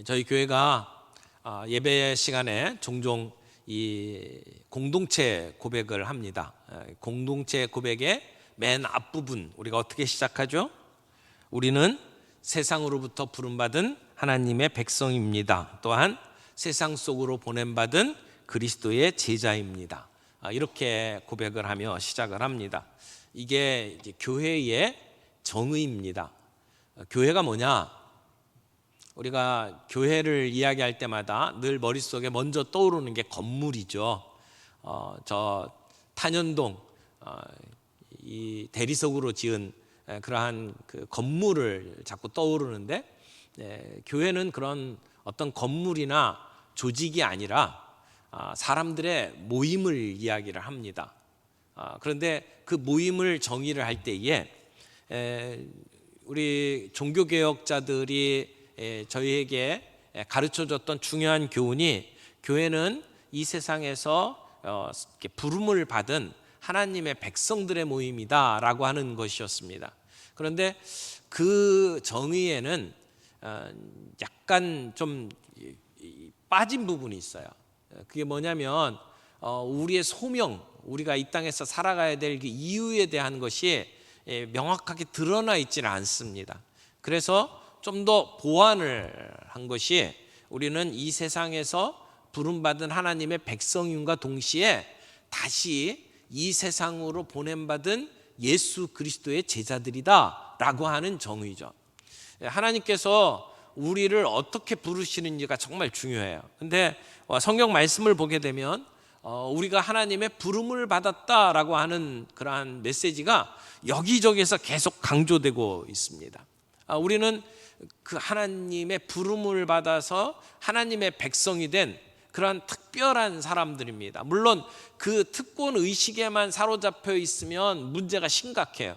저희 교회가 예배 시간에 종종 이 공동체 고백을 합니다. 공동체 고백의 맨 앞부분 우리가 어떻게 시작하죠? 우리는 세상으로부터 부름받은 하나님의 백성입니다. 또한 세상 속으로 보냄받은 그리스도의 제자입니다. 이렇게 고백을 하며 시작을 합니다. 이게 이제 교회의 정의입니다. 교회가 뭐냐? 우리가 교회를 이야기할 때마다 늘 머릿속에 먼저 떠오르는 게 건물이죠. 저 탄현동 이 대리석으로 지은 그러한 그 건물을 자꾸 떠오르는데, 교회는 그런 어떤 건물이나 조직이 아니라 사람들의 모임을 이야기를 합니다. 그런데 그 모임을 정의를 할 때에 우리 종교개혁자들이 저희에게 가르쳐줬던 중요한 교훈이, 교회는 이 세상에서 부름을 받은 하나님의 백성들의 모임이다라고 하는 것이었습니다. 그런데 그 정의에는 약간 좀 빠진 부분이 있어요. 그게 뭐냐면 우리의 소명, 우리가 이 땅에서 살아가야 될 그 이유에 대한 것이 명확하게 드러나 있지는 않습니다. 그래서 좀 더 보완을 한 것이, 우리는 이 세상에서 부름받은 하나님의 백성임과 동시에 다시 이 세상으로 보냄받은 예수 그리스도의 제자들이다 라고 하는 정의죠. 하나님께서 우리를 어떻게 부르시는지가 정말 중요해요. 근데 성경 말씀을 보게 되면 우리가 하나님의 부름을 받았다라고 하는 그러한 메시지가 여기저기서 계속 강조되고 있습니다. 우리는 그 하나님의 부름을 받아서 하나님의 백성이 된 그러한 특별한 사람들입니다. 물론 그 특권 의식에만 사로잡혀 있으면 문제가 심각해요.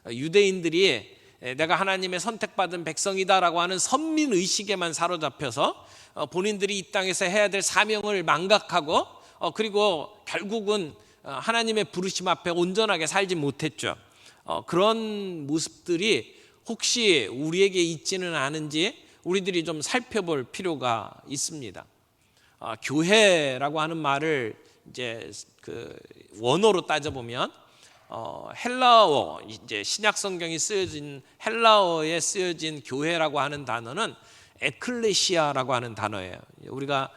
유대인들이 내가 하나님의 선택받은 백성이다라고 하는 선민 의식에만 사로잡혀서 본인들이 이 땅에서 해야 될 사명을 망각하고 그리고 결국은 하나님의 부르심 앞에 온전하게 살지 못했죠. 그런 모습들이 혹시 우리에게 있지는 않은지 우리들이 좀 살펴볼 필요가 있습니다. 교회라고 하는 말을 이제 그 원어로 따져보면 헬라어, 이제 신약 성경이 쓰여진 헬라어에 쓰여진 교회라고 하는 단어는 에클레시아라고 하는 단어예요. 우리가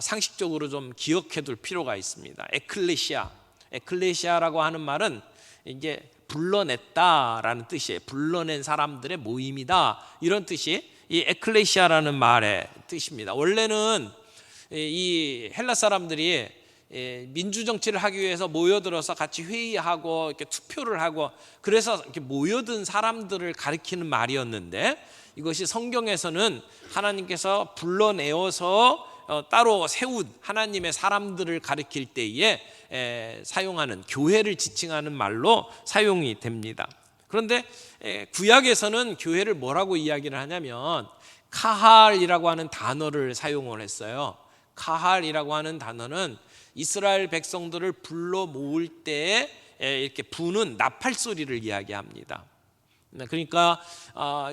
상식적으로 좀 기억해둘 필요가 있습니다. 에클레시아라고 하는 말은 이제 불러냈다라는 뜻이에요. 불러낸 사람들의 모임이다, 이런 뜻이 이 에클레시아라는 말의 뜻입니다. 원래는 이 헬라 사람들이 민주 정치를 하기 위해서 모여들어서 같이 회의하고 이렇게 투표를 하고, 그래서 이렇게 모여든 사람들을 가리키는 말이었는데, 이것이 성경에서는 하나님께서 불러내어서 따로 세운 하나님의 사람들을 가리킬 때에 사용하는, 교회를 지칭하는 말로 사용이 됩니다. 그런데 구약에서는 교회를 뭐라고 이야기를 하냐면 카할이라고 하는 단어를 사용을 했어요. 카할이라고 하는 단어는 이스라엘 백성들을 불러 모을 때에 이렇게 부는 나팔 소리를 이야기합니다. 그러니까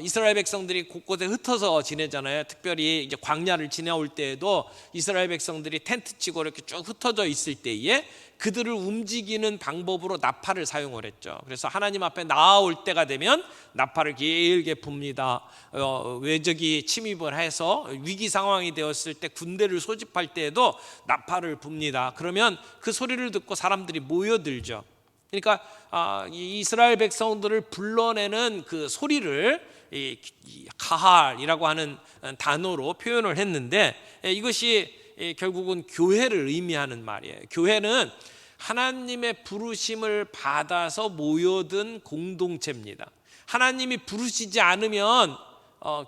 이스라엘 백성들이 곳곳에 흩어서 지내잖아요. 특별히 이제 광야를 지나올 때에도 이스라엘 백성들이 텐트 치고 이렇게 쭉 흩어져 있을 때에 그들을 움직이는 방법으로 나팔을 사용을 했죠. 그래서 하나님 앞에 나아올 때가 되면 나팔을 길게 붑니다. 외적이 침입을 해서 위기 상황이 되었을 때 군대를 소집할 때에도 나팔을 붑니다. 그러면 그 소리를 듣고 사람들이 모여들죠. 그러니까 이스라엘 백성들을 불러내는 그 소리를 이 카할이라고 하는 단어로 표현을 했는데, 이것이 결국은 교회를 의미하는 말이에요. 교회는 하나님의 부르심을 받아서 모여든 공동체입니다. 하나님이 부르시지 않으면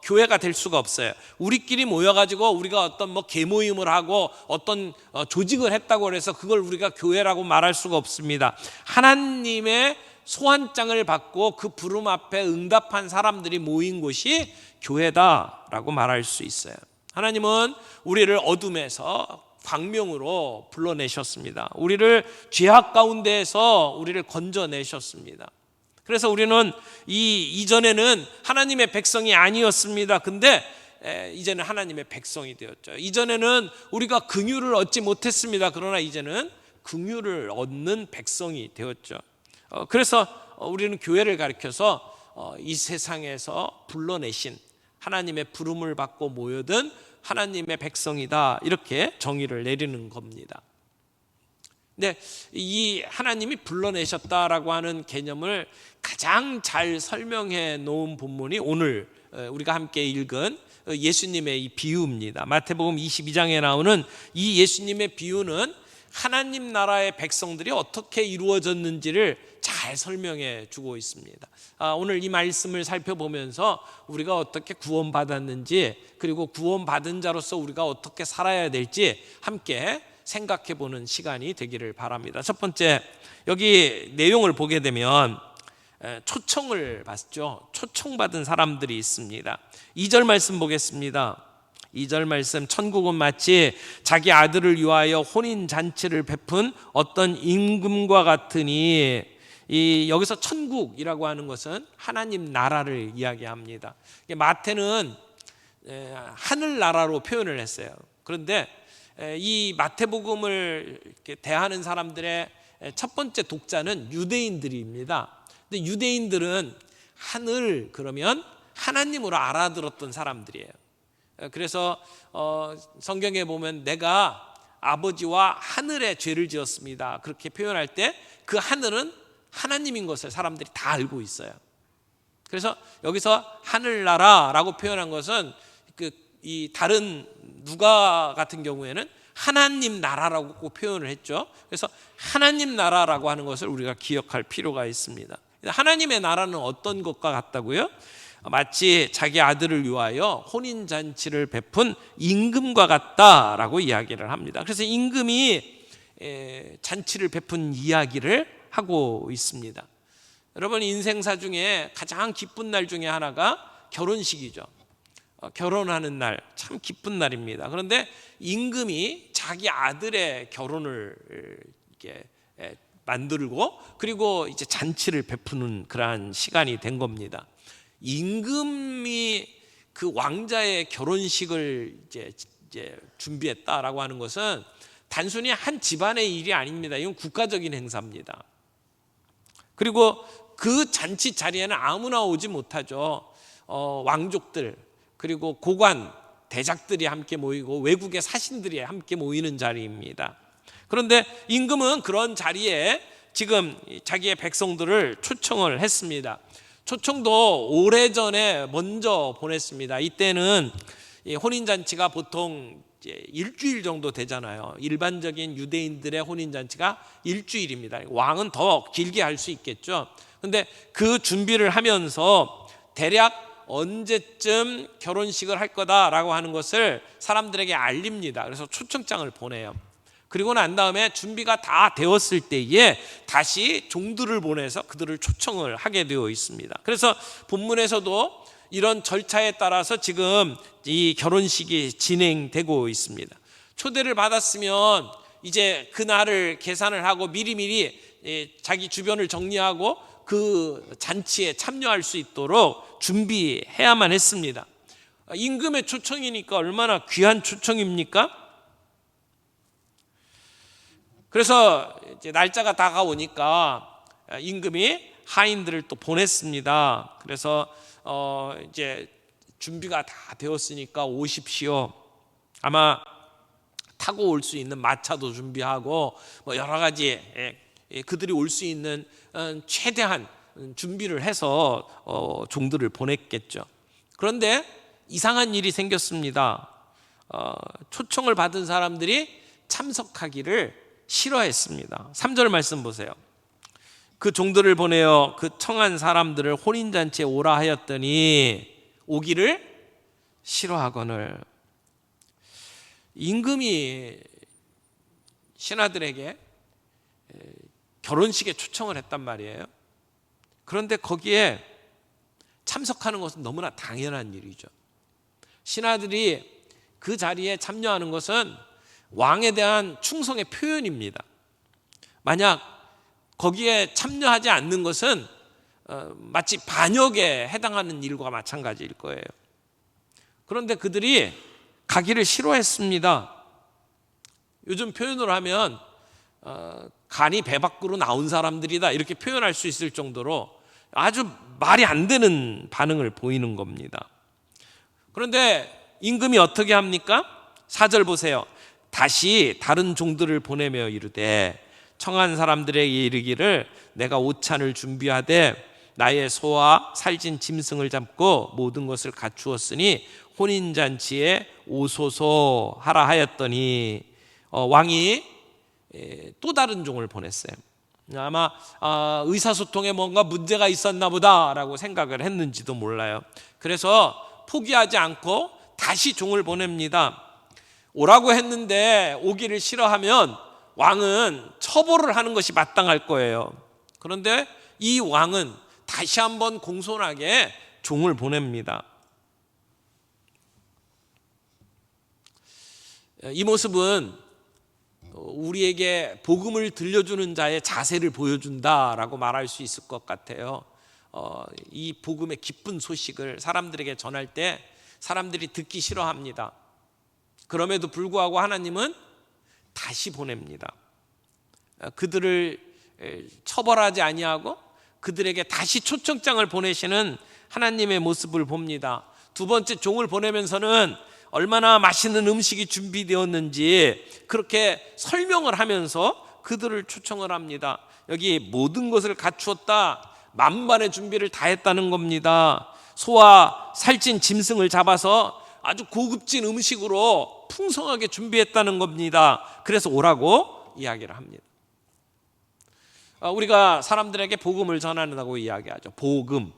교회가 될 수가 없어요. 우리끼리 모여가지고 우리가 어떤 계모임을 하고 어떤 조직을 했다고 해서 그걸 우리가 교회라고 말할 수가 없습니다. 하나님의 소환장을 받고 그 부름 앞에 응답한 사람들이 모인 곳이 교회다라고 말할 수 있어요. 하나님은 우리를 어둠에서 광명으로 불러내셨습니다. 우리를 죄악 가운데에서 우리를 건져내셨습니다. 그래서 우리는 이전에는 하나님의 백성이 아니었습니다. 근데 이제는 하나님의 백성이 되었죠. 이전에는 우리가 긍휼을 얻지 못했습니다. 그러나 이제는 긍휼을 얻는 백성이 되었죠. 그래서 우리는 교회를 가리켜서 이 세상에서 불러내신 하나님의 부름을 받고 모여든 하나님의 백성이다, 이렇게 정의를 내리는 겁니다. 근데 이 하나님이 불러내셨다라고 하는 개념을 가장 잘 설명해 놓은 본문이 오늘 우리가 함께 읽은 예수님의 이 비유입니다. 마태복음 22장에 나오는 이 예수님의 비유는 하나님 나라의 백성들이 어떻게 이루어졌는지를 잘 설명해 주고 있습니다. 오늘 이 말씀을 살펴보면서 우리가 어떻게 구원받았는지, 그리고 구원받은 자로서 우리가 어떻게 살아야 될지 함께 생각해 보는 시간이 되기를 바랍니다. 첫 번째, 여기 내용을 보게 되면 초청을 받죠. 초청받은 사람들이 있습니다. 2절 말씀 보겠습니다. 2절 말씀, 천국은 마치 자기 아들을 위하여 혼인잔치를 베푼 어떤 임금과 같으니, 여기서 천국이라고 하는 것은 하나님 나라를 이야기합니다. 마태는 하늘나라로 표현을 했어요. 그런데 이 마태복음을 대하는 사람들의 첫 번째 독자는 유대인들입니다. 근데 유대인들은 하늘 그러면 하나님으로 알아들었던 사람들이에요. 그래서 성경에 보면 내가 아버지와 하늘에 죄를 지었습니다, 그렇게 표현할 때 그 하늘은 하나님인 것을 사람들이 다 알고 있어요. 그래서 여기서 하늘나라라고 표현한 것은 이 다른 누가 같은 경우에는 하나님 나라라고 꼭 표현을 했죠. 그래서 하나님 나라라고 하는 것을 우리가 기억할 필요가 있습니다. 하나님의 나라는 어떤 것과 같다고요? 마치 자기 아들을 위하여 혼인잔치를 베푼 임금과 같다라고 이야기를 합니다. 그래서 임금이 잔치를 베푼 이야기를 하고 있습니다. 여러분, 인생사 중에 가장 기쁜 날 중에 하나가 결혼식이죠. 결혼하는 날 참 기쁜 날입니다. 그런데 임금이 자기 아들의 결혼을 이렇게 만들고, 그리고 이제 잔치를 베푸는 그러한 시간이 된 겁니다. 임금이 그 왕자의 결혼식을 이제 준비했다라고 하는 것은 단순히 한 집안의 일이 아닙니다. 이건 국가적인 행사입니다. 그리고 그 잔치 자리에는 아무나 오지 못하죠. 왕족들, 그리고 고관, 대작들이 함께 모이고 외국의 사신들이 함께 모이는 자리입니다. 그런데 임금은 그런 자리에 지금 자기의 백성들을 초청을 했습니다. 초청도 오래전에 먼저 보냈습니다. 이때는 혼인잔치가 보통 일주일 정도 되잖아요. 일반적인 유대인들의 혼인잔치가 일주일입니다. 왕은 더 길게 할 수 있겠죠. 그런데 그 준비를 하면서 대략 언제쯤 결혼식을 할 거다라고 하는 것을 사람들에게 알립니다. 그래서 초청장을 보내요. 그리고 난 다음에 준비가 다 되었을 때에 다시 종들을 보내서 그들을 초청을 하게 되어 있습니다. 그래서 본문에서도 이런 절차에 따라서 지금 이 결혼식이 진행되고 있습니다. 초대를 받았으면 이제 그날을 계산을 하고 미리미리 자기 주변을 정리하고 그 잔치에 참여할 수 있도록 준비해야만 했습니다. 임금의 초청이니까 얼마나 귀한 초청입니까? 그래서 이제 날짜가 다가오니까 임금이 하인들을 또 보냈습니다. 그래서 이제 준비가 다 되었으니까 오십시오. 아마 타고 올 수 있는 마차도 준비하고 뭐 여러 가지 그들이 올 수 있는 최대한 준비를 해서 종들을 보냈겠죠. 그런데 이상한 일이 생겼습니다. 초청을 받은 사람들이 참석하기를 싫어했습니다. 3절 말씀 보세요. 그 종들을 보내어 그 청한 사람들을 혼인잔치에 오라 하였더니 오기를 싫어하거늘. 임금이 신하들에게 결혼식에 초청을 했단 말이에요. 그런데 거기에 참석하는 것은 너무나 당연한 일이죠. 신하들이 그 자리에 참여하는 것은 왕에 대한 충성의 표현입니다. 만약 거기에 참여하지 않는 것은 마치 반역에 해당하는 일과 마찬가지일 거예요. 그런데 그들이 가기를 싫어했습니다. 요즘 표현으로 하면 간이 배 밖으로 나온 사람들이다 이렇게 표현할 수 있을 정도로 아주 말이 안 되는 반응을 보이는 겁니다. 그런데 임금이 어떻게 합니까? 4절 보세요. 다시 다른 종들을 보내며 이르되 청한 사람들에게 이르기를 내가 오찬을 준비하되 나의 소와 살찐 짐승을 잡고 모든 것을 갖추었으니 혼인잔치에 오소서 하라 하였더니 왕이 또 다른 종을 보냈어요. 아마 의사소통에 뭔가 문제가 있었나 보다라고 생각을 했는지도 몰라요. 그래서 포기하지 않고 다시 종을 보냅니다. 오라고 했는데 오기를 싫어하면 왕은 처벌을 하는 것이 마땅할 거예요. 그런데 이 왕은 다시 한번 공손하게 종을 보냅니다. 이 모습은 우리에게 복음을 들려주는 자의 자세를 보여준다라고 말할 수 있을 것 같아요. 이 복음의 기쁜 소식을 사람들에게 전할 때 사람들이 듣기 싫어합니다. 그럼에도 불구하고 하나님은 다시 보냅니다. 그들을 처벌하지 아니하고 그들에게 다시 초청장을 보내시는 하나님의 모습을 봅니다. 두 번째 종을 보내면서는 얼마나 맛있는 음식이 준비되었는지 그렇게 설명을 하면서 그들을 초청을 합니다. 여기 모든 것을 갖추었다, 만반의 준비를 다 했다는 겁니다. 소와 살찐 짐승을 잡아서 아주 고급진 음식으로 풍성하게 준비했다는 겁니다. 그래서 오라고 이야기를 합니다. 우리가 사람들에게 복음을 전한다고 이야기하죠. 복음,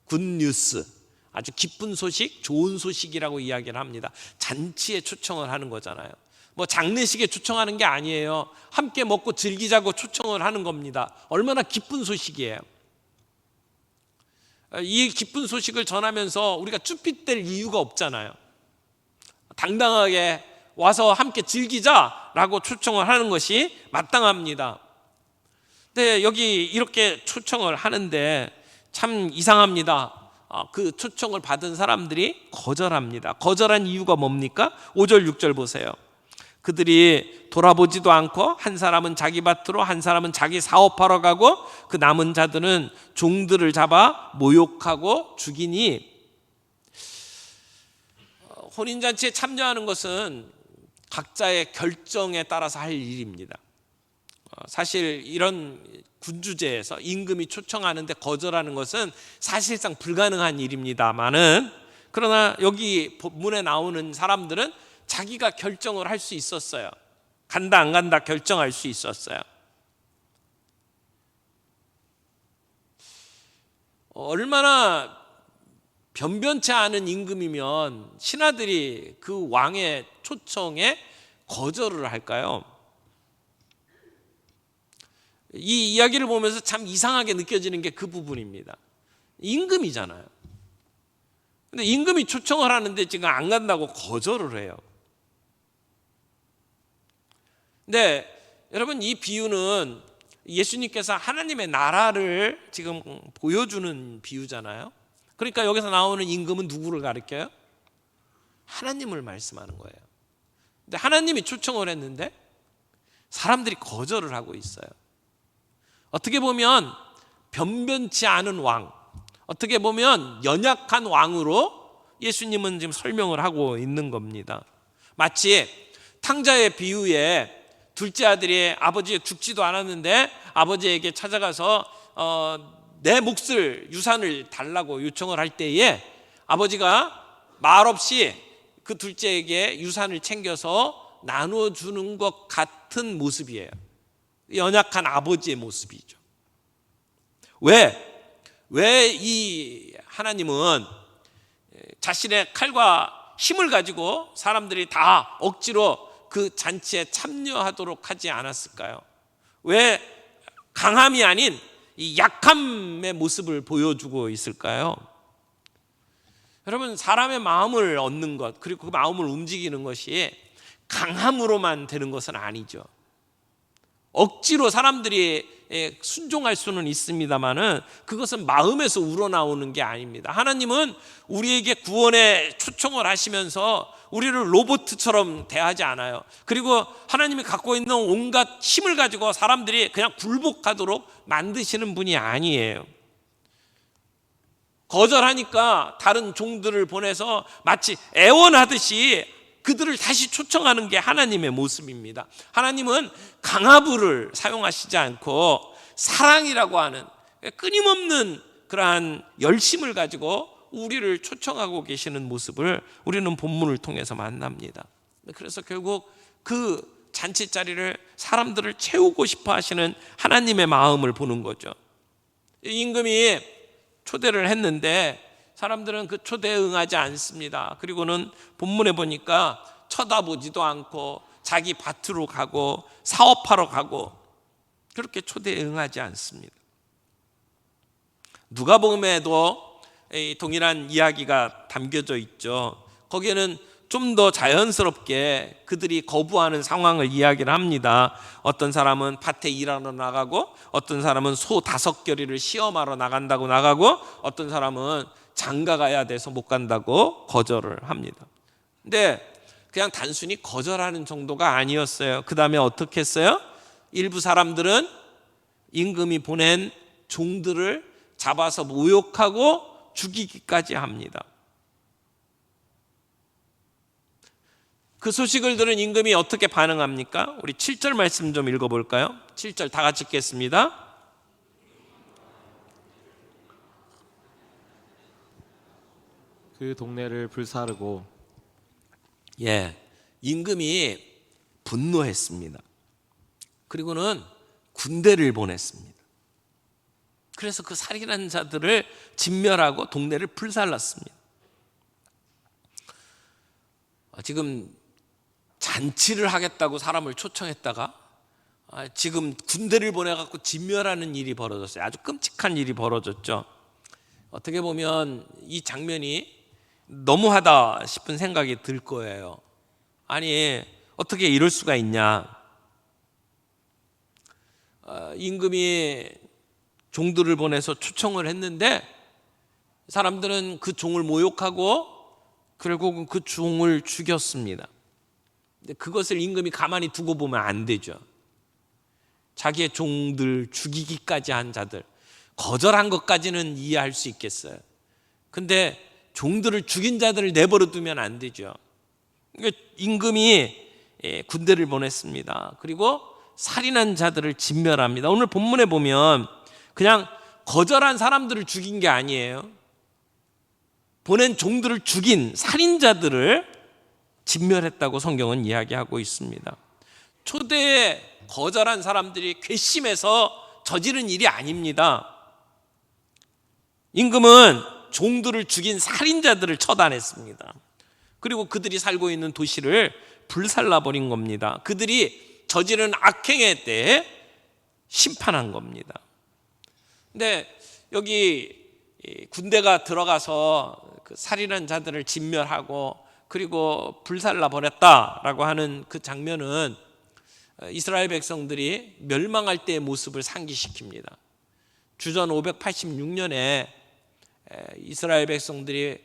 굿뉴스, 아주 기쁜 소식, 좋은 소식이라고 이야기를 합니다. 잔치에 초청을 하는 거잖아요. 뭐 장례식에 초청하는 게 아니에요. 함께 먹고 즐기자고 초청을 하는 겁니다. 얼마나 기쁜 소식이에요. 이 기쁜 소식을 전하면서 우리가 쭈삣댈 이유가 없잖아요. 당당하게 와서 함께 즐기자라고 초청을 하는 것이 마땅합니다. 근데 여기 이렇게 초청을 하는데 참 이상합니다. 그 초청을 받은 사람들이 거절합니다. 거절한 이유가 뭡니까? 5절 6절 보세요. 그들이 돌아보지도 않고 한 사람은 자기 밭으로 한 사람은 자기 사업하러 가고 그 남은 자들은 종들을 잡아 모욕하고 죽이니. 혼인잔치에 참여하는 것은 각자의 결정에 따라서 할 일입니다. 사실 이런 군주제에서 임금이 초청하는데 거절하는 것은 사실상 불가능한 일입니다만은, 그러나 여기 본문에 나오는 사람들은 자기가 결정을 할 수 있었어요. 간다 안 간다 결정할 수 있었어요. 얼마나 변변치 않은 임금이면 신하들이 그 왕의 초청에 거절을 할까요? 이 이야기를 보면서 참 이상하게 느껴지는 게 그 부분입니다. 임금이잖아요. 근데 임금이 초청을 하는데 지금 안 간다고 거절을 해요. 근데 여러분, 이 비유는 예수님께서 하나님의 나라를 지금 보여주는 비유잖아요. 그러니까 여기서 나오는 임금은 누구를 가리켜요? 하나님을 말씀하는 거예요. 근데 하나님이 초청을 했는데 사람들이 거절을 하고 있어요. 어떻게 보면 변변치 않은 왕, 어떻게 보면 연약한 왕으로 예수님은 지금 설명을 하고 있는 겁니다. 마치 탕자의 비유에 둘째 아들이 아버지 죽지도 않았는데 아버지에게 찾아가서 내 몫을, 유산을 달라고 요청을 할 때에 아버지가 말없이 그 둘째에게 유산을 챙겨서 나눠주는 것 같은 모습이에요. 연약한 아버지의 모습이죠. 왜 이 하나님은 자신의 칼과 힘을 가지고 사람들이 다 억지로 그 잔치에 참여하도록 하지 않았을까요? 왜 강함이 아닌 이 약함의 모습을 보여주고 있을까요? 여러분, 사람의 마음을 얻는 것, 그리고 그 마음을 움직이는 것이 강함으로만 되는 것은 아니죠. 억지로 사람들이 순종할 수는 있습니다만은 그것은 마음에서 우러나오는 게 아닙니다. 하나님은 우리에게 구원에 초청을 하시면서 우리를 로봇처럼 대하지 않아요. 그리고 하나님이 갖고 있는 온갖 힘을 가지고 사람들이 그냥 굴복하도록 만드시는 분이 아니에요. 거절하니까 다른 종들을 보내서 마치 애원하듯이 그들을 다시 초청하는 게 하나님의 모습입니다. 하나님은 강압을 사용하시지 않고 사랑이라고 하는 끊임없는 그러한 열심을 가지고 우리를 초청하고 계시는 모습을 우리는 본문을 통해서 만납니다. 그래서 결국 그 잔치 자리를 사람들을 채우고 싶어 하시는 하나님의 마음을 보는 거죠. 임금이 초대를 했는데 사람들은 그 초대에 응하지 않습니다. 그리고는 본문에 보니까 쳐다보지도 않고 자기 밭으로 가고 사업하러 가고 그렇게 초대에 응하지 않습니다. 누가복음에도 동일한 이야기가 담겨져 있죠. 거기에는 좀 더 자연스럽게 그들이 거부하는 상황을 이야기를 합니다. 어떤 사람은 밭에 일하러 나가고 어떤 사람은 소 5겨리를 시험하러 나간다고 나가고 어떤 사람은 장가 가야 돼서 못 간다고 거절을 합니다. 근데 그냥 단순히 거절하는 정도가 아니었어요. 그 다음에 어떻게 했어요? 일부 사람들은 임금이 보낸 종들을 잡아서 모욕하고 죽이기까지 합니다. 그 소식을 들은 임금이 어떻게 반응합니까? 우리 7절 말씀 좀 읽어볼까요? 7절 다 같이 읽겠습니다. 그 동네를 불사르고 임금이 분노했습니다. 그리고는 군대를 보냈습니다. 그래서 그 살인한 자들을 진멸하고 동네를 불살랐습니다. 지금 잔치를 하겠다고 사람을 초청했다가 지금 군대를 보내갖고 진멸하는 일이 벌어졌어요. 아주 끔찍한 일이 벌어졌죠. 어떻게 보면 이 장면이 너무하다 싶은 생각이 들 거예요. 아니 어떻게 이럴 수가 있냐. 임금이 종들을 보내서 초청을 했는데 사람들은 그 종을 모욕하고 결국은 그 종을 죽였습니다. 근데 그것을 임금이 가만히 두고 보면 안 되죠. 자기의 종들 죽이기까지 한 자들, 거절한 것까지는 이해할 수 있겠어요. 근데 종들을 죽인 자들을 내버려 두면 안 되죠. 그러니까 임금이 군대를 보냈습니다. 그리고 살인한 자들을 진멸합니다. 오늘 본문에 보면 그냥 거절한 사람들을 죽인 게 아니에요. 보낸 종들을 죽인 살인자들을 진멸했다고 성경은 이야기하고 있습니다. 초대에 거절한 사람들이 괘씸해서 저지른 일이 아닙니다. 임금은 종들을 죽인 살인자들을 처단했습니다. 그리고 그들이 살고 있는 도시를 불살라버린 겁니다. 그들이 저지른 악행에 대해 심판한 겁니다. 근데 여기 군대가 들어가서 그 살인한 자들을 진멸하고 그리고 불살라 버렸다라고 하는 그 장면은 이스라엘 백성들이 멸망할 때의 모습을 상기시킵니다. 주전 586년에 이스라엘 백성들이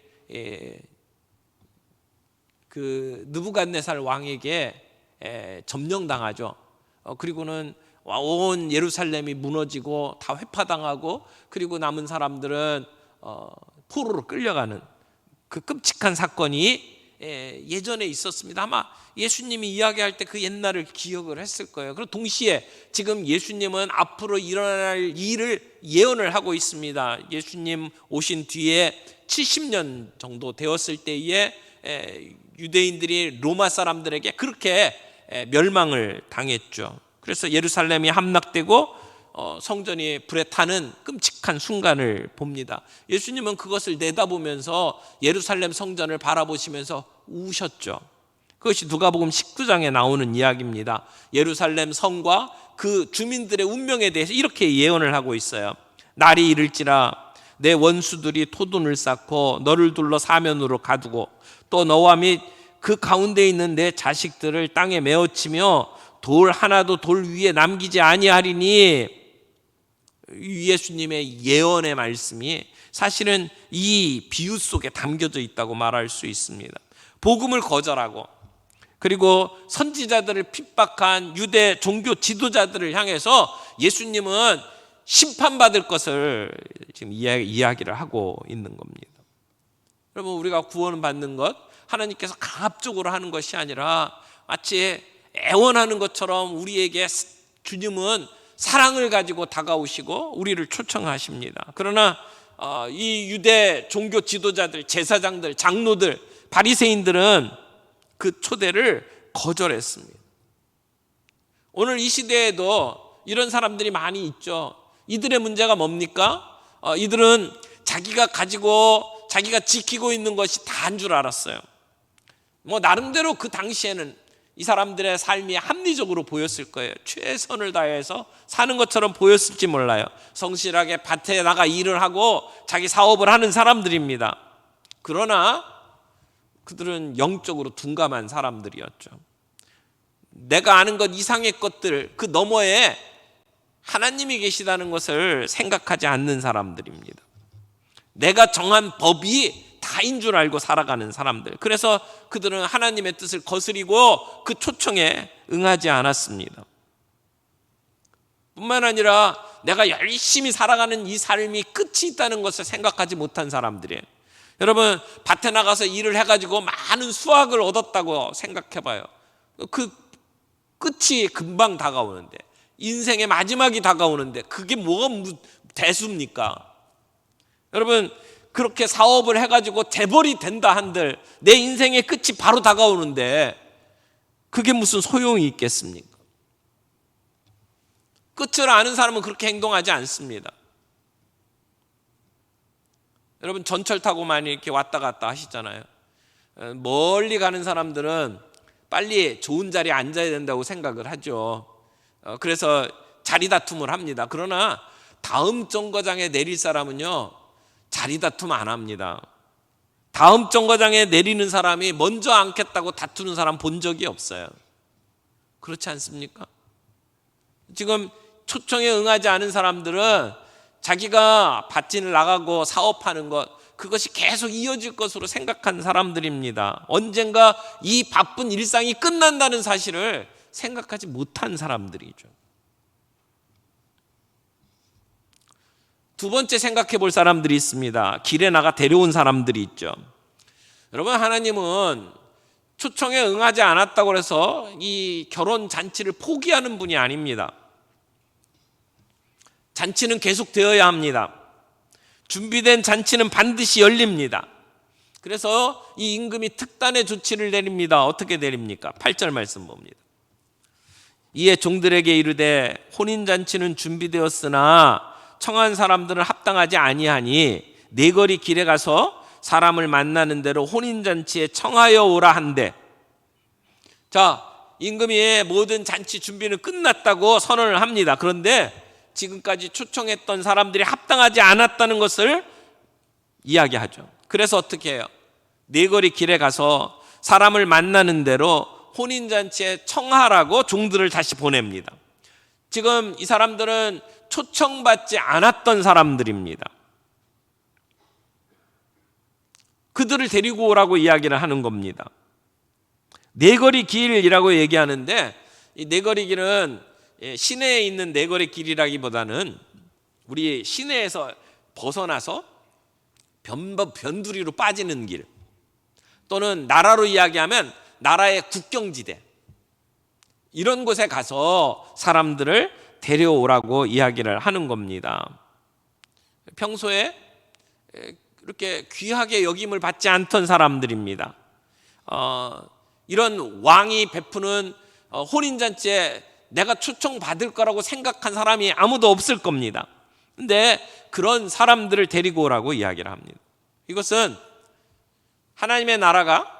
그 느부갓네살 왕에게 점령당하죠. 그리고는 온 예루살렘이 무너지고 다 회파당하고 그리고 남은 사람들은 포로로 끌려가는 그 끔찍한 사건이 예전에 있었습니다. 아마 예수님이 이야기할 때 그 옛날을 기억을 했을 거예요. 그리고 동시에 지금 예수님은 앞으로 일어날 일을 예언을 하고 있습니다. 예수님 오신 뒤에 70년 정도 되었을 때에 유대인들이 로마 사람들에게 그렇게 멸망을 당했죠. 그래서 예루살렘이 함락되고 성전이 불에 타는 끔찍한 순간을 봅니다. 예수님은 그것을 내다보면서 예루살렘 성전을 바라보시면서 우셨죠. 그것이 누가복음 19장에 나오는 이야기입니다. 예루살렘 성과 그 주민들의 운명에 대해서 이렇게 예언을 하고 있어요. 날이 이를지라 내 원수들이 토둔을 쌓고 너를 둘러 사면으로 가두고 또 너와 및 그 가운데 있는 내 자식들을 땅에 메어치며 돌 하나도 돌 위에 남기지 아니하리니 예수님의 예언의 말씀이 사실은 이 비유 속에 담겨져 있다고 말할 수 있습니다. 복음을 거절하고 그리고 선지자들을 핍박한 유대 종교 지도자들을 향해서 예수님은 심판받을 것을 지금 이야기를 하고 있는 겁니다. 여러분, 우리가 구원을 받는 것 하나님께서 강압적으로 하는 것이 아니라 마치 애원하는 것처럼 우리에게 주님은 사랑을 가지고 다가오시고 우리를 초청하십니다. 그러나 이 유대 종교 지도자들, 제사장들, 장로들, 바리새인들은 그 초대를 거절했습니다. 오늘 이 시대에도 이런 사람들이 많이 있죠. 이들의 문제가 뭡니까? 이들은 자기가 가지고 자기가 지키고 있는 것이 다인 줄 알았어요. 나름대로 그 당시에는 이 사람들의 삶이 합리적으로 보였을 거예요. 최선을 다해서 사는 것처럼 보였을지 몰라요. 성실하게 밭에 나가 일을 하고 자기 사업을 하는 사람들입니다. 그러나 그들은 영적으로 둔감한 사람들이었죠. 내가 아는 것 이상의 것들, 그 너머에 하나님이 계시다는 것을 생각하지 않는 사람들입니다. 내가 정한 법이 다인 줄 알고 살아가는 사람들. 그래서 그들은 하나님의 뜻을 거스리고 그 초청에 응하지 않았습니다. 뿐만 아니라 내가 열심히 살아가는 이 삶이 끝이 있다는 것을 생각하지 못한 사람들이에요. 여러분, 밭에 나가서 일을 해가지고 많은 수확을 얻었다고 생각해봐요. 그 끝이 금방 다가오는데, 인생의 마지막이 다가오는데 그게 뭐가 대수입니까? 여러분, 그렇게 사업을 해가지고 재벌이 된다 한들 내 인생의 끝이 바로 다가오는데 그게 무슨 소용이 있겠습니까? 끝을 아는 사람은 그렇게 행동하지 않습니다. 여러분, 전철 타고 많이 이렇게 왔다 갔다 하시잖아요. 멀리 가는 사람들은 빨리 좋은 자리에 앉아야 된다고 생각을 하죠. 그래서 자리 다툼을 합니다. 그러나 다음 정거장에 내릴 사람은요, 자리 다툼 안 합니다. 다음 정거장에 내리는 사람이 먼저 앉겠다고 다투는 사람 본 적이 없어요. 그렇지 않습니까? 지금 초청에 응하지 않은 사람들은 자기가 밭을 나가고 사업하는 것, 그것이 계속 이어질 것으로 생각한 사람들입니다. 언젠가 이 바쁜 일상이 끝난다는 사실을 생각하지 못한 사람들이죠. 두 번째 생각해 볼 사람들이 있습니다. 길에 나가 데려온 사람들이 있죠. 여러분, 하나님은 초청에 응하지 않았다고 해서 이 결혼 잔치를 포기하는 분이 아닙니다. 잔치는 계속 되어야 합니다. 준비된 잔치는 반드시 열립니다. 그래서 이 임금이 특단의 조치를 내립니다. 어떻게 내립니까? 8절 말씀 봅니다. 이에 종들에게 이르되 혼인잔치는 준비되었으나 청한 사람들은 합당하지 아니하니 네거리 길에 가서 사람을 만나는 대로 혼인잔치에 청하여 오라 한대. 자, 임금이 모든 잔치 준비는 끝났다고 선언을 합니다. 그런데 지금까지 초청했던 사람들이 합당하지 않았다는 것을 이야기하죠. 그래서 어떻게 해요? 네거리 길에 가서 사람을 만나는 대로 혼인잔치에 청하라고 종들을 다시 보냅니다. 지금 이 사람들은 초청받지 않았던 사람들입니다. 그들을 데리고 오라고 이야기를 하는 겁니다. 네거리 길이라고 얘기하는데, 이 네거리 길은 시내에 있는 네거리 길이라기보다는 우리 시내에서 벗어나서 변두리로 빠지는 길, 또는 나라로 이야기하면 나라의 국경지대, 이런 곳에 가서 사람들을 데려오라고 이야기를 하는 겁니다. 평소에 이렇게 귀하게 여김을 받지 않던 사람들입니다. 이런 왕이 베푸는 혼인잔치에 내가 초청받을 거라고 생각한 사람이 아무도 없을 겁니다. 근데 그런 사람들을 데리고 오라고 이야기를 합니다. 이것은 하나님의 나라가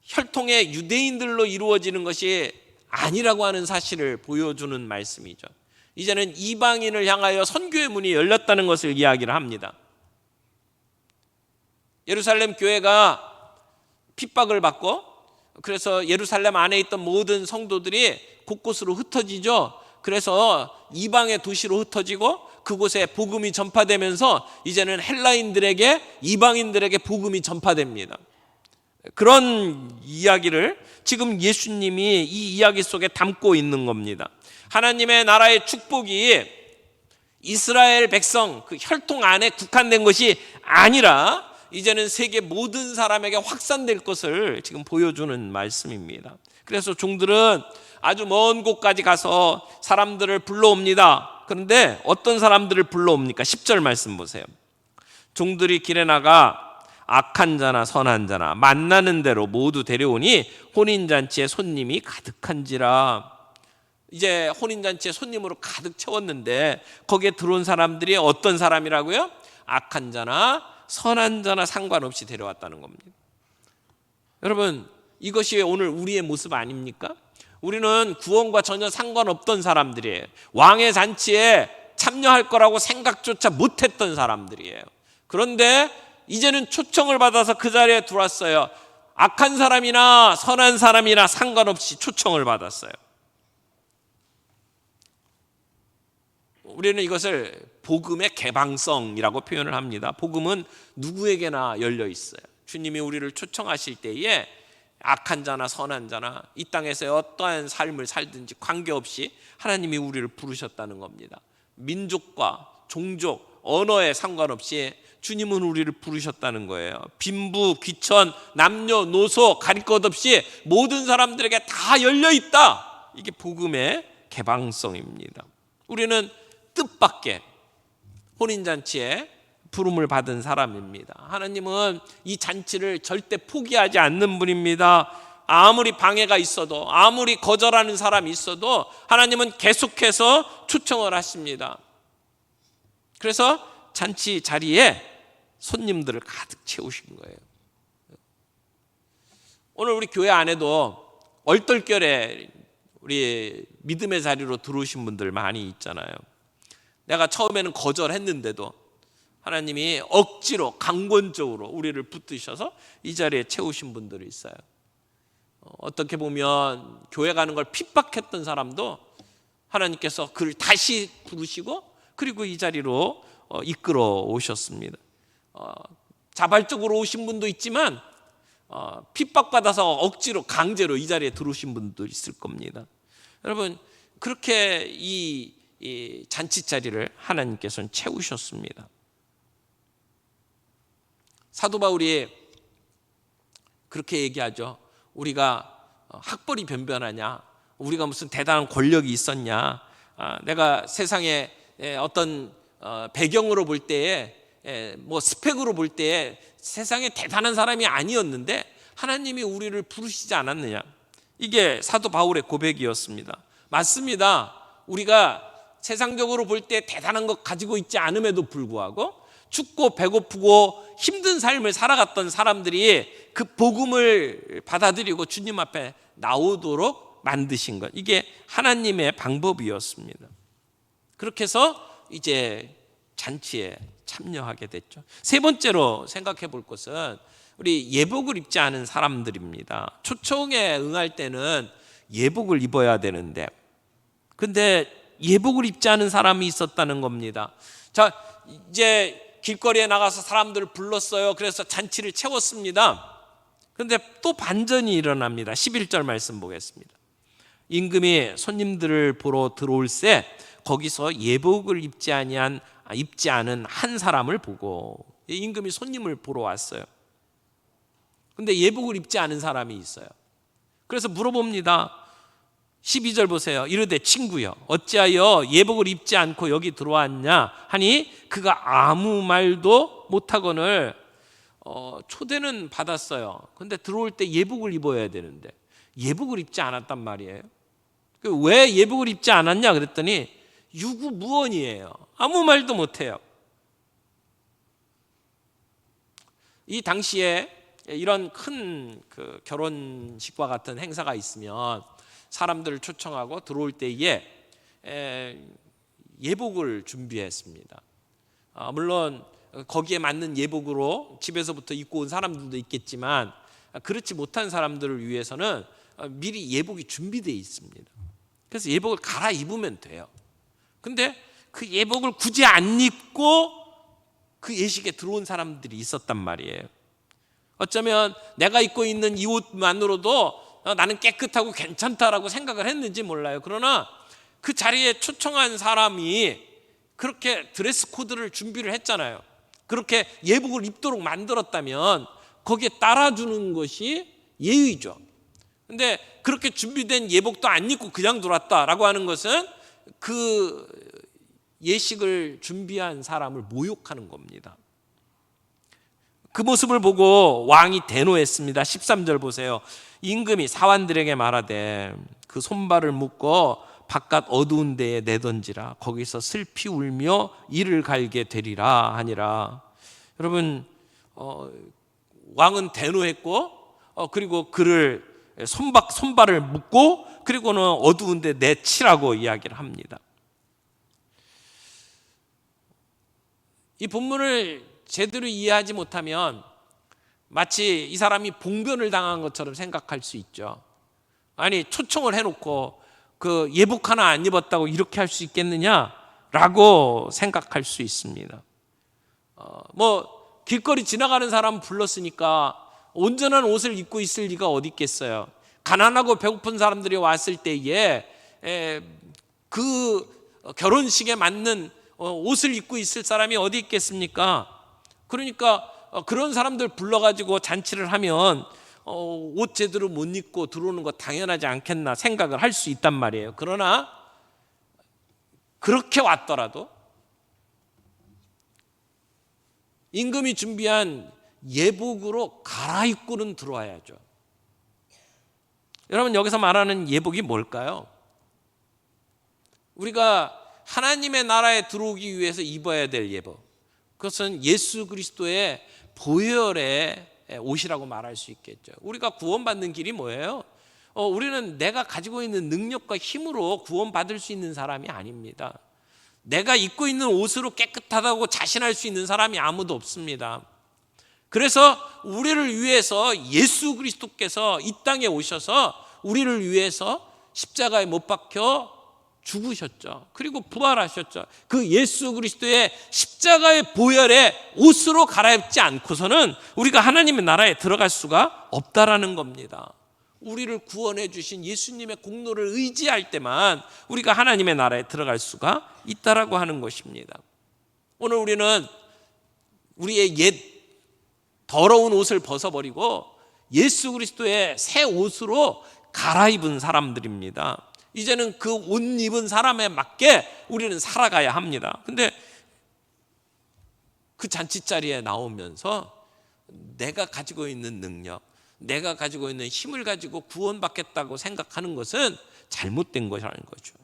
혈통의 유대인들로 이루어지는 것이 아니라고 하는 사실을 보여주는 말씀이죠. 이제는 이방인을 향하여 선교의 문이 열렸다는 것을 이야기를 합니다. 예루살렘 교회가 핍박을 받고, 그래서 예루살렘 안에 있던 모든 성도들이 곳곳으로 흩어지죠. 그래서 이방의 도시로 흩어지고 그곳에 복음이 전파되면서 이제는 헬라인들에게, 이방인들에게 복음이 전파됩니다. 그런 이야기를 지금 예수님이 이 이야기 속에 담고 있는 겁니다. 하나님의 나라의 축복이 이스라엘 백성 그 혈통 안에 국한된 것이 아니라 이제는 세계 모든 사람에게 확산될 것을 지금 보여주는 말씀입니다. 그래서 종들은 아주 먼 곳까지 가서 사람들을 불러옵니다. 그런데 어떤 사람들을 불러옵니까? 10절 말씀 보세요. 종들이 길에 나가 악한 자나 선한 자나 만나는 대로 모두 데려오니 혼인잔치에 손님이 가득한지라. 이제 혼인잔치에 손님으로 가득 채웠는데 거기에 들어온 사람들이 어떤 사람이라고요? 악한 자나 선한 자나 상관없이 데려왔다는 겁니다. 여러분, 이것이 오늘 우리의 모습 아닙니까? 우리는 구원과 전혀 상관없던 사람들이에요. 왕의 잔치에 참여할 거라고 생각조차 못했던 사람들이에요. 그런데 이제는 초청을 받아서 그 자리에 들어왔어요. 악한 사람이나 선한 사람이나 상관없이 초청을 받았어요. 우리는 이것을 복음의 개방성이라고 표현을 합니다. 복음은 누구에게나 열려 있어요. 주님이 우리를 초청하실 때에 악한 자나 선한 자나 이 땅에서의 어떠한 삶을 살든지 관계없이 하나님이 우리를 부르셨다는 겁니다. 민족과 종족, 언어에 상관없이 주님은 우리를 부르셨다는 거예요. 빈부, 귀천, 남녀노소 가릴 것 없이 모든 사람들에게 다 열려 있다. 이게 복음의 개방성입니다. 우리는 뜻밖의 혼인잔치에 부름을 받은 사람입니다. 하나님은 이 잔치를 절대 포기하지 않는 분입니다. 아무리 방해가 있어도, 아무리 거절하는 사람이 있어도 하나님은 계속해서 초청을 하십니다. 그래서 잔치 자리에 손님들을 가득 채우신 거예요. 오늘 우리 교회 안에도 얼떨결에 우리 믿음의 자리로 들어오신 분들 많이 있잖아요. 내가 처음에는 거절했는데도 하나님이 억지로 강권적으로 우리를 붙드셔서 이 자리에 채우신 분들이 있어요. 어떻게 보면 교회 가는 걸 핍박했던 사람도 하나님께서 그를 다시 부르시고 그리고 이 자리로 이끌어 오셨습니다. 자발적으로 오신 분도 있지만 핍박받아서 억지로 강제로 이 자리에 들어오신 분도 있을 겁니다. 여러분, 그렇게 이 잔치 자리를 하나님께서는 채우셨습니다. 사도 바울이 그렇게 얘기하죠. 우리가 학벌이 변변하냐? 우리가 무슨 대단한 권력이 있었냐? 내가 세상에 어떤 배경으로 볼 때에 뭐 스펙으로 볼 때에 세상에 대단한 사람이 아니었는데 하나님이 우리를 부르시지 않았느냐? 이게 사도 바울의 고백이었습니다. 맞습니다. 우리가 세상적으로 볼 때 대단한 것 가지고 있지 않음에도 불구하고 춥고 배고프고 힘든 삶을 살아갔던 사람들이 그 복음을 받아들이고 주님 앞에 나오도록 만드신 것, 이게 하나님의 방법이었습니다. 그렇게 해서 이제 잔치에 참여하게 됐죠. 세 번째로 생각해 볼 것은 우리 예복을 입지 않은 사람들입니다. 초청에 응할 때는 예복을 입어야 되는데 근데 예복을 입지 않은 사람이 있었다는 겁니다. 자, 이제 길거리에 나가서 사람들을 불렀어요. 그래서 잔치를 채웠습니다. 그런데 또 반전이 일어납니다. 11절 말씀 보겠습니다. 임금이 손님들을 보러 들어올새 거기서 예복을 입지 않은 한 사람을 보고, 임금이 손님을 보러 왔어요. 근데 예복을 입지 않은 사람이 있어요. 그래서 물어봅니다. 12절 보세요. 이르되 친구여 어찌하여 예복을 입지 않고 여기 들어왔냐 하니 그가 아무 말도 못하거늘 초대는 받았어요. 근데 들어올 때 예복을 입어야 되는데 예복을 입지 않았단 말이에요. 왜 예복을 입지 않았냐 그랬더니 유구무원이에요. 아무 말도 못해요. 이 당시에 이런 큰 그 결혼식과 같은 행사가 있으면 사람들을 초청하고 들어올 때에 예복을 준비했습니다. 물론 거기에 맞는 예복으로 집에서부터 입고 온 사람들도 있겠지만 그렇지 못한 사람들을 위해서는 미리 예복이 준비되어 있습니다. 그래서 예복을 갈아입으면 돼요. 근데 그 예복을 굳이 안 입고 그 예식에 들어온 사람들이 있었단 말이에요. 어쩌면 내가 입고 있는 이 옷만으로도 나는 깨끗하고 괜찮다라고 생각을 했는지 몰라요. 그러나 그 자리에 초청한 사람이 그렇게 드레스 코드를 준비를 했잖아요. 그렇게 예복을 입도록 만들었다면 거기에 따라주는 것이 예의죠. 근데 그렇게 준비된 예복도 안 입고 그냥 들어왔다라고 하는 것은 그 예식을 준비한 사람을 모욕하는 겁니다. 그 모습을 보고 왕이 대노했습니다. 13절 보세요. 임금이 사환들에게 말하되 그 손발을 묶어 바깥 어두운 데에 내던지라. 거기서 슬피 울며 이를 갈게 되리라 하니라. 여러분, 왕은 대노했고 그리고 그를 손발을 묶고 그리고는 어두운 데 내치라고 이야기를 합니다. 이 본문을 제대로 이해하지 못하면 마치 이 사람이 봉변을 당한 것처럼 생각할 수 있죠. 아니, 초청을 해놓고 그 예복 하나 안 입었다고 이렇게 할 수 있겠느냐라고 생각할 수 있습니다. 길거리 지나가는 사람 불렀으니까 온전한 옷을 입고 있을 리가 어디 있겠어요. 가난하고 배고픈 사람들이 왔을 때에 그 결혼식에 맞는 옷을 입고 있을 사람이 어디 있겠습니까? 그러니까 그런 사람들 불러가지고 잔치를 하면 옷 제대로 못 입고 들어오는 거 당연하지 않겠나 생각을 할 수 있단 말이에요. 그러나 그렇게 왔더라도 임금이 준비한 예복으로 갈아입고는 들어와야죠. 여러분, 여기서 말하는 예복이 뭘까요? 우리가 하나님의 나라에 들어오기 위해서 입어야 될 예복, 그것은 예수 그리스도의 보혈의 옷이라고 말할 수 있겠죠. 우리가 구원받는 길이 뭐예요? 우리는 내가 가지고 있는 능력과 힘으로 구원받을 수 있는 사람이 아닙니다. 내가 입고 있는 옷으로 깨끗하다고 자신할 수 있는 사람이 아무도 없습니다. 그래서 우리를 위해서 예수 그리스도께서 이 땅에 오셔서 우리를 위해서 십자가에 못 박혀 죽으셨죠. 그리고 부활하셨죠. 그 예수 그리스도의 십자가의 보혈의 옷으로 갈아입지 않고서는 우리가 하나님의 나라에 들어갈 수가 없다라는 겁니다. 우리를 구원해 주신 예수님의 공로를 의지할 때만 우리가 하나님의 나라에 들어갈 수가 있다라고 하는 것입니다. 오늘 우리는 우리의 옛 더러운 옷을 벗어버리고 예수 그리스도의 새 옷으로 갈아입은 사람들입니다. 이제는 그 옷 입은 사람에 맞게 우리는 살아가야 합니다. 근데 그 잔치자리에 나오면서 내가 가지고 있는 능력, 내가 가지고 있는 힘을 가지고 구원받겠다고 생각하는 것은 잘못된 것이라는 거죠.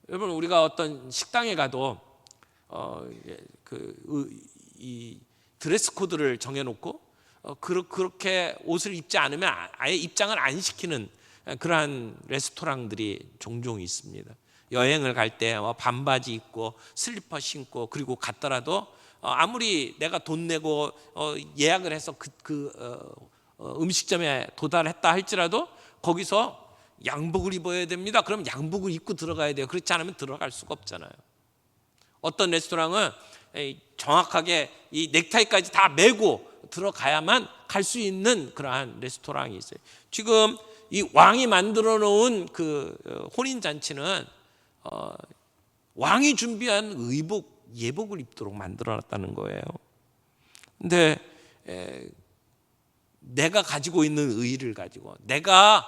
여러분, 우리가 어떤 식당에 가도 이 드레스 코드를 정해놓고 그렇게 옷을 입지 않으면 아예 입장을 안 시키는 그러한 레스토랑들이 종종 있습니다. 여행을 갈 때 반바지 입고 슬리퍼 신고 그리고 갔더라도 아무리 내가 돈 내고 예약을 해서 음식점에 도달했다 할지라도 거기서 양복을 입어야 됩니다. 그럼 양복을 입고 들어가야 돼요. 그렇지 않으면 들어갈 수가 없잖아요. 어떤 레스토랑은 정확하게 이 넥타이까지 다 메고 들어가야만 갈 수 있는 그러한 레스토랑이 있어요. 지금 이 왕이 만들어 놓은 그 혼인 잔치는 왕이 준비한 예복을 입도록 만들어 놨다는 거예요. 근데 내가 가지고 있는 의의를 가지고 내가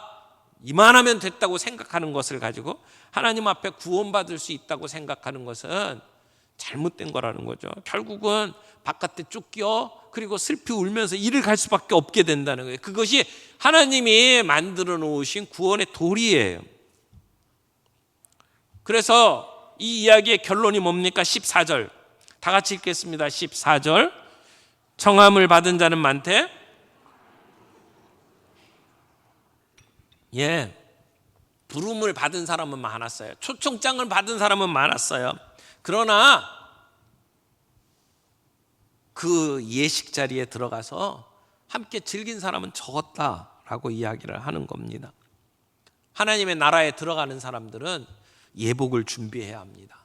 이만하면 됐다고 생각하는 것을 가지고 하나님 앞에 구원받을 수 있다고 생각하는 것은 잘못된 거라는 거죠. 결국은 바깥에 쫓겨 그리고 슬피 울면서 이를 갈 수밖에 없게 된다는 거예요. 그것이 하나님이 만들어 놓으신 구원의 도리예요. 그래서 이 이야기의 결론이 뭡니까? 14절 다 같이 읽겠습니다. 14절 청함을 받은 자는 많되 부름을 받은 사람은 많았어요. 초청장을 받은 사람은 많았어요. 그러나 그 예식 자리에 들어가서 함께 즐긴 사람은 적었다라고 이야기를 하는 겁니다. 하나님의 나라에 들어가는 사람들은 예복을 준비해야 합니다.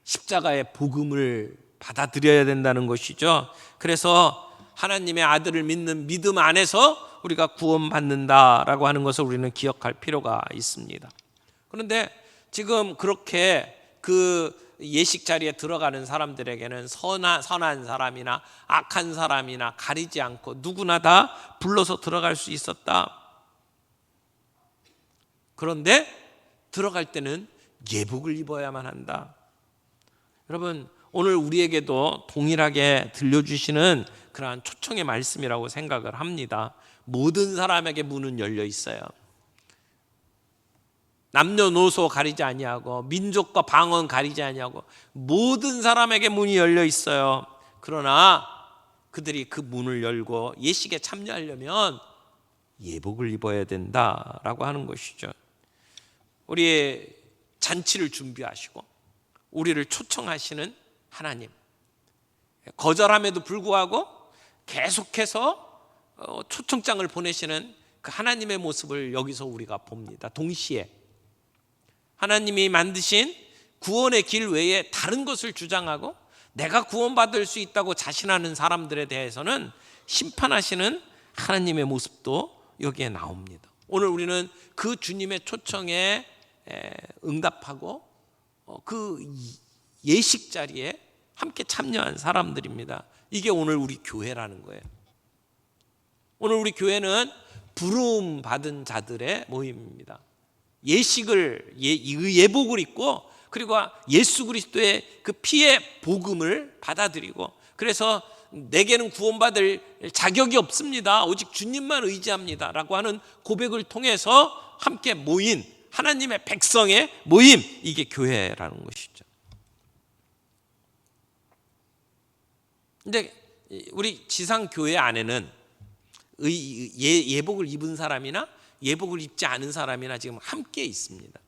십자가의 복음을 받아들여야 된다는 것이죠. 그래서 하나님의 아들을 믿는 믿음 안에서 우리가 구원받는다라고 하는 것을 우리는 기억할 필요가 있습니다. 그런데 지금 그렇게 그 예식 자리에 들어가는 사람들에게는 선한 사람이나 악한 사람이나 가리지 않고 누구나 다 불러서 들어갈 수 있었다. 그런데 들어갈 때는 예복을 입어야만 한다. 여러분, 오늘 우리에게도 동일하게 들려주시는 그러한 초청의 말씀이라고 생각을 합니다. 모든 사람에게 문은 열려 있어요. 남녀노소 가리지 아니하고 민족과 방언 가리지 아니하고 모든 사람에게 문이 열려 있어요. 그러나 그들이 그 문을 열고 예식에 참여하려면 예복을 입어야 된다라고 하는 것이죠. 우리의 잔치를 준비하시고 우리를 초청하시는 하나님, 거절함에도 불구하고 계속해서 초청장을 보내시는 그 하나님의 모습을 여기서 우리가 봅니다. 동시에 하나님이 만드신 구원의 길 외에 다른 것을 주장하고 내가 구원받을 수 있다고 자신하는 사람들에 대해서는 심판하시는 하나님의 모습도 여기에 나옵니다. 오늘 우리는 그 주님의 초청에 응답하고 그 예식 자리에 함께 참여한 사람들입니다. 이게 오늘 우리 교회라는 거예요. 오늘 우리 교회는 부름 받은 자들의 모임입니다. 예식을 예복을 입고 그리고 예수 그리스도의 그 피의 복음을 받아들이고 그래서 내게는 구원받을 자격이 없습니다. 오직 주님만 의지합니다. 라고 하는 고백을 통해서 함께 모인 하나님의 백성의 모임, 이게 교회라는 것이죠. 근데 우리 지상교회 안에는 예복을 입은 사람이나 예복을 입지 않은 사람이나 지금 함께 있습니다.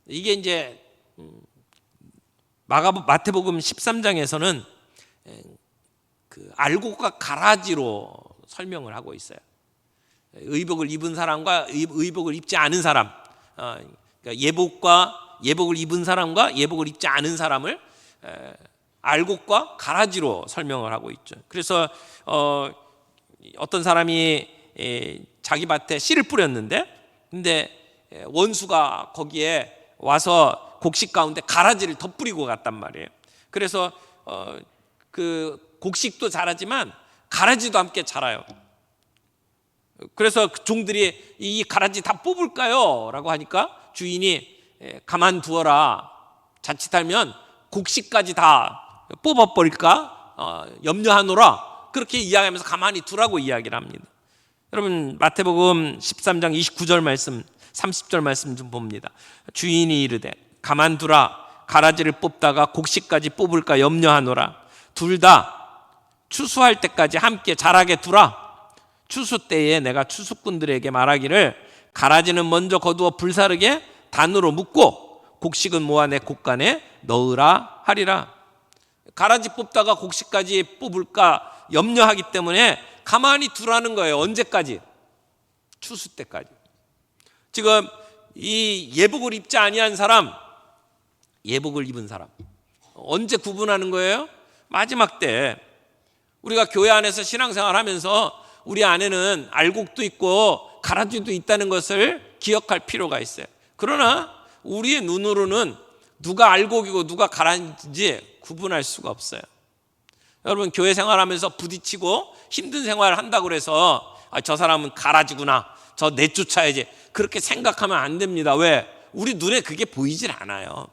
이게 이제 마태복음 13장에서는 그 알곡과 가라지로 설명을 하고 있어요. 의복을 입은 사람과 의복을 입지 않은 사람, 그러니까 예복을 입은 사람과 예복을 입지 않은 사람을 알곡과 가라지로 설명을 하고 있죠. 그래서 어떤 사람이 자기 밭에 씨를 뿌렸는데, 근데 원수가 거기에 와서 곡식 가운데 가라지를 덧뿌리고 갔단 말이에요. 그래서 그 곡식도 자라지만 가라지도 함께 자라요. 그래서 그 종들이 이 가라지 다 뽑을까요? 라고 하니까 주인이 가만두어라. 자칫하면 곡식까지 다 뽑아버릴까? 염려하노라. 그렇게 이야기하면서 가만히 두라고 이야기를 합니다. 여러분, 마태복음 13장 29절 말씀, 30절 말씀 좀 봅니다. 주인이 이르되 가만두라. 가라지를 뽑다가 곡식까지 뽑을까 염려하노라. 둘 다 추수할 때까지 함께 자라게 두라. 추수 때에 내가 추수꾼들에게 말하기를 가라지는 먼저 거두어 불사르게 단으로 묶고 곡식은 모아 내 곡간에 넣으라 하리라. 가라지 뽑다가 곡식까지 뽑을까 염려하기 때문에 가만히 두라는 거예요. 언제까지? 추수 때까지. 지금 이 예복을 입지 아니한 사람, 예복을 입은 사람 언제 구분하는 거예요? 마지막 때. 우리가 교회 안에서 신앙생활하면서 우리 안에는 알곡도 있고 가라지도 있다는 것을 기억할 필요가 있어요. 그러나 우리의 눈으로는 누가 알곡이고 누가 가라지인지 구분할 수가 없어요. 여러분, 교회 생활하면서 부딪히고 힘든 생활을 한다고 그래서 저 사람은 가라지구나, 저 내쫓아야지, 그렇게 생각하면 안 됩니다. 왜? 우리 눈에 그게 보이질 않아요.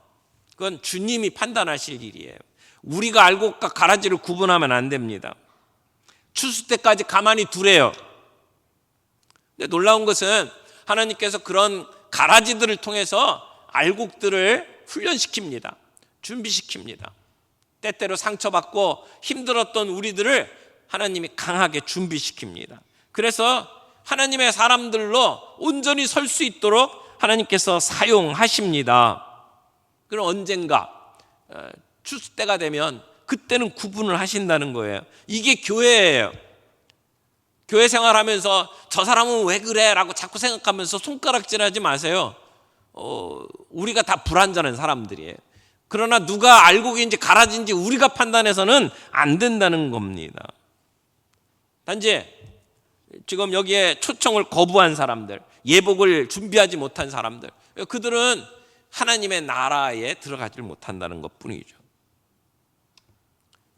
그건 주님이 판단하실 일이에요. 우리가 알곡과 가라지를 구분하면 안 됩니다. 추수 때까지 가만히 두래요. 근데 놀라운 것은 하나님께서 그런 가라지들을 통해서 알곡들을 훈련시킵니다. 준비시킵니다. 때때로 상처받고 힘들었던 우리들을 하나님이 강하게 준비시킵니다. 그래서 하나님의 사람들로 온전히 설 수 있도록 하나님께서 사용하십니다. 그럼 언젠가 추수 때가 되면 그때는 구분을 하신다는 거예요. 이게 교회예요. 교회 생활하면서 저 사람은 왜 그래? 라고 자꾸 생각하면서 손가락질하지 마세요. 우리가 다 불완전한 사람들이에요. 그러나 누가 알고 계신지 가라진지 우리가 판단해서는 안 된다는 겁니다. 단지 지금 여기에 초청을 거부한 사람들, 예복을 준비하지 못한 사람들, 그들은 하나님의 나라에 들어가지 못한다는 것뿐이죠.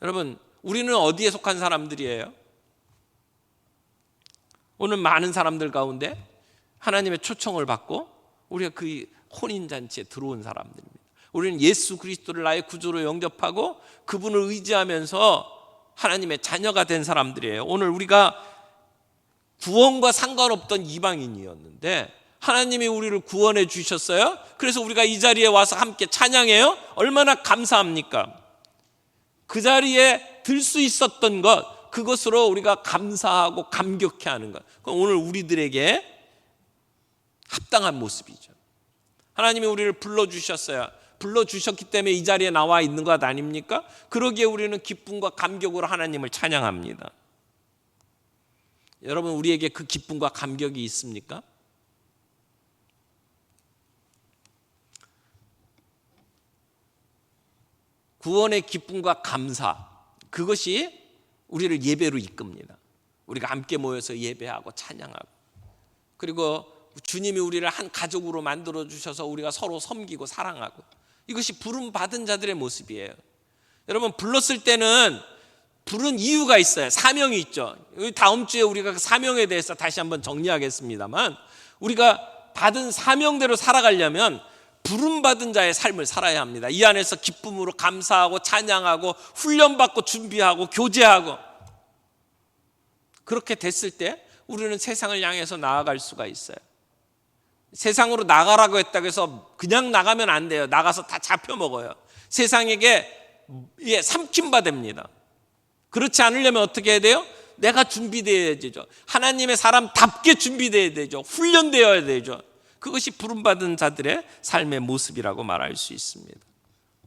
여러분, 우리는 어디에 속한 사람들이에요? 오늘 많은 사람들 가운데 하나님의 초청을 받고 우리가 그 혼인잔치에 들어온 사람들입니다. 우리는 예수 그리스도를 나의 구주로 영접하고 그분을 의지하면서 하나님의 자녀가 된 사람들이에요. 오늘 우리가 구원과 상관없던 이방인이었는데 하나님이 우리를 구원해 주셨어요. 그래서 우리가 이 자리에 와서 함께 찬양해요. 얼마나 감사합니까? 그 자리에 들 수 있었던 것, 그것으로 우리가 감사하고 감격해하는 것, 그건 오늘 우리들에게 합당한 모습이죠. 하나님이 우리를 불러주셨어요. 불러주셨기 때문에 이 자리에 나와 있는 것 아닙니까? 그러기에 우리는 기쁨과 감격으로 하나님을 찬양합니다. 여러분, 우리에게 그 기쁨과 감격이 있습니까? 구원의 기쁨과 감사, 그것이 우리를 예배로 이끕니다. 우리가 함께 모여서 예배하고 찬양하고, 그리고 주님이 우리를 한 가족으로 만들어 주셔서 우리가 서로 섬기고 사랑하고, 이것이 부름 받은 자들의 모습이에요. 여러분, 불렀을 때는 부른 이유가 있어요. 사명이 있죠. 다음 주에 우리가 그 사명에 대해서 다시 한번 정리하겠습니다만, 우리가 받은 사명대로 살아가려면 부름받은 자의 삶을 살아야 합니다. 이 안에서 기쁨으로 감사하고 찬양하고 훈련받고 준비하고 교제하고, 그렇게 됐을 때 우리는 세상을 향해서 나아갈 수가 있어요. 세상으로 나가라고 했다고 해서 그냥 나가면 안 돼요. 나가서 다 잡혀먹어요. 세상에게 삼킨바 됩니다. 그렇지 않으려면 어떻게 해야 돼요? 내가 준비되어야 되죠. 하나님의 사람답게 준비되어야 되죠. 훈련되어야 되죠. 그것이 부름받은 자들의 삶의 모습이라고 말할 수 있습니다.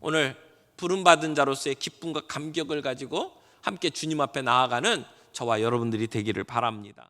오늘 부름받은 자로서의 기쁨과 감격을 가지고 함께 주님 앞에 나아가는 저와 여러분들이 되기를 바랍니다.